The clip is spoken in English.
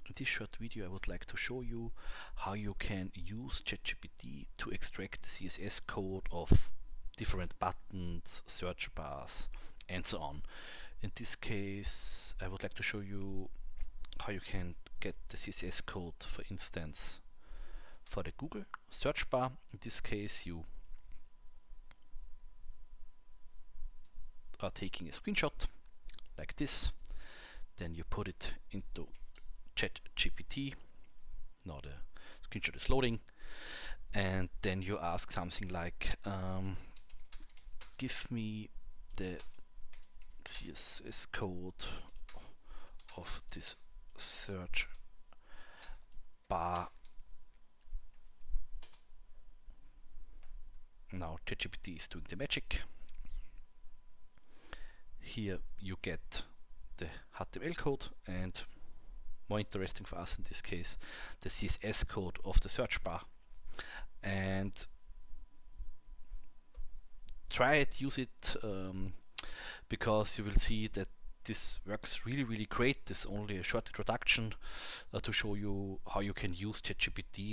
In this short video I would like to show you how you can use ChatGPT to extract the CSS code of different buttons, search bars and so on. In this case I would like to show you how you can get the CSS code, for instance, for the Google search bar. In this case you are taking a screenshot like this, then you put it into ChatGPT. Now the screenshot is loading, and then you ask something like give me the CSS code of this search bar. Now ChatGPT is doing the magic. Here you get the HTML code, and more interesting for us in this case, the CSS code of the search bar. And try it, use it, because you will see that this works really great. This is only a short introduction to show you how you can use ChatGPT